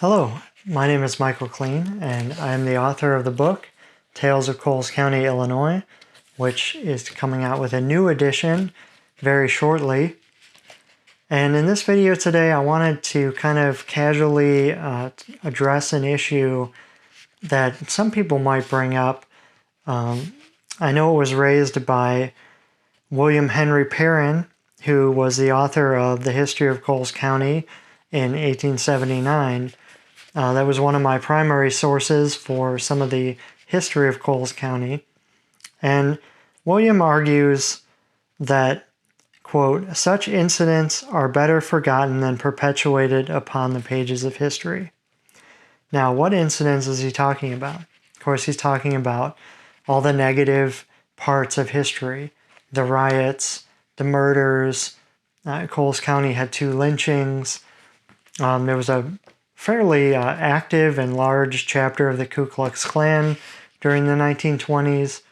Hello, my name is Michael Kleen, and I am the author of the book Tales of Coles County, Illinois, which is coming out with a new edition very shortly. And in this video today, I wanted to kind of casually address an issue that some people might bring up. I know it was raised by William Henry Perrin, who was the author of The History of Coles County in 1879. That was one of my primary sources for some of the history of Coles County. And William argues that, quote, such incidents are better forgotten than perpetuated upon the pages of history. Now, what incidents is he talking about? Of course, he's talking about all the negative parts of history, the riots, the murders. Coles County had 2 lynchings. There was a fairly active and large chapter of the Ku Klux Klan during the 1920s.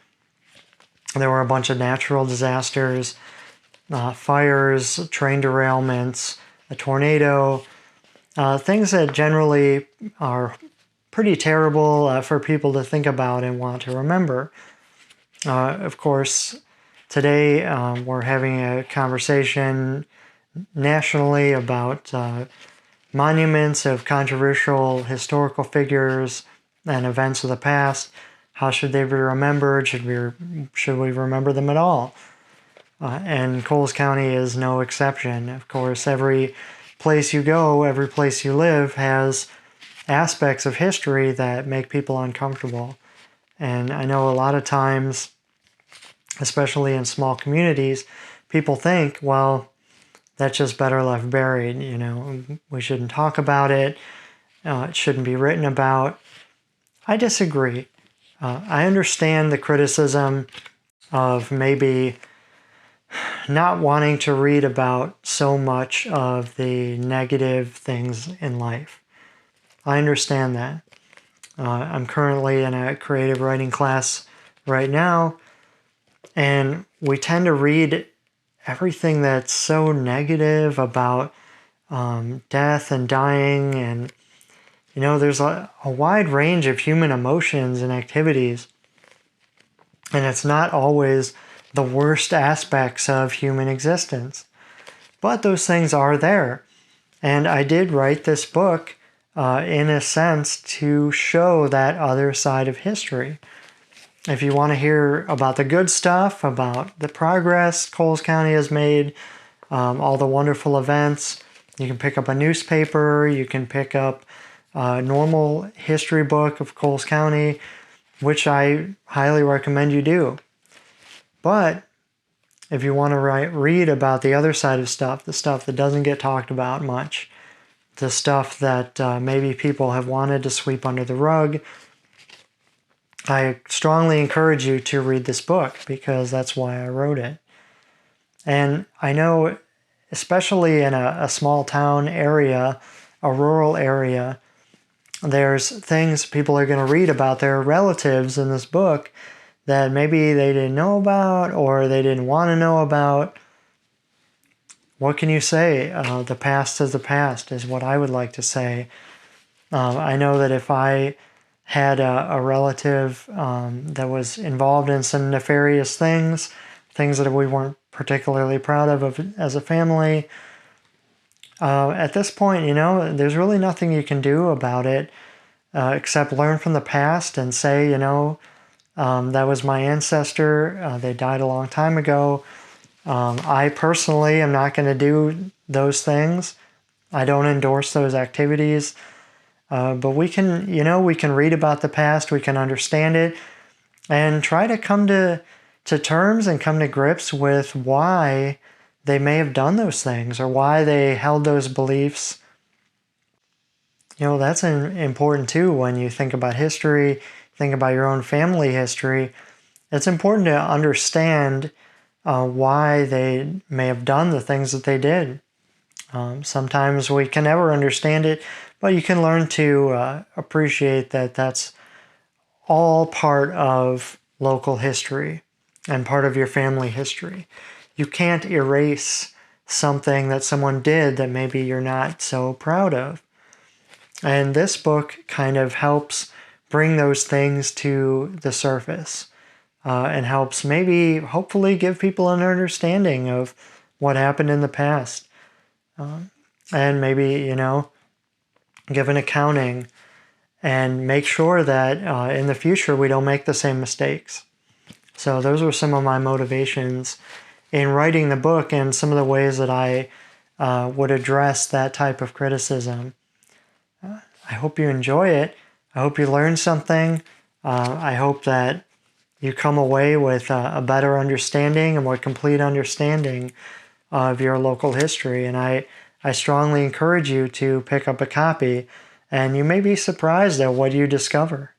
There were a bunch of natural disasters, fires, train derailments, a tornado, things that generally are pretty terrible for people to think about and want to remember. Of course, today we're having a conversation nationally about monuments of controversial historical figures and events of the past. How should they be remembered? Should we remember them at all? And Coles County is no exception. Of course, every place you go, every place you live has aspects of history that make people uncomfortable. And I know a lot of times, especially in small communities, people think, well, that's just better left buried. You know, we shouldn't talk about it. It shouldn't be written about. I disagree. I understand the criticism of maybe not wanting to read about so much of the negative things in life. I understand that. I'm currently in a creative writing class right now, and we tend to read everything that's so negative about death and dying, and you know, there's a wide range of human emotions and activities, and it's not always the worst aspects of human existence, but those things are there. And I did write this book in a sense to show that other side of history. If you want to hear about the good stuff, about the progress Coles County has made, all the wonderful events, you can pick up a newspaper, you can pick up a normal history book of Coles County, which I highly recommend you do. But if you want to read about the other side of stuff, the stuff that doesn't get talked about much, the stuff that maybe people have wanted to sweep under the rug, I strongly encourage you to read this book because that's why I wrote it. And I know, especially in a small town area, a rural area, there's things people are going to read about their relatives in this book that maybe they didn't know about or they didn't want to know about. What can you say? The past is the past is what I would like to say. I know that if I had a relative that was involved in some nefarious things that we weren't particularly proud of as a family, at this point, you know, there's really nothing you can do about it except learn from the past and say, you know, that was my ancestor. They died a long time ago. I personally am not going to do those things. I don't endorse those activities. But we can, you know, we can read about the past, we can understand it, and try to come to terms and come to grips with why they may have done those things or why they held those beliefs. You know, that's important too when you think about history, think about your own family history. It's important to understand why they may have done the things that they did. Sometimes we can never understand it, but you can learn to appreciate that that's all part of local history and part of your family history. You can't erase something that someone did that maybe you're not so proud of. And this book kind of helps bring those things to the surface and helps maybe, hopefully, give people an understanding of what happened in the past. And maybe, give an accounting and make sure that in the future we don't make the same mistakes. So those were some of my motivations in writing the book and some of the ways that I would address that type of criticism. I hope you enjoy it. I hope you learn something. I hope that you come away with a better understanding, a more complete understanding of your local history. And I strongly encourage you to pick up a copy, and you may be surprised at what you discover.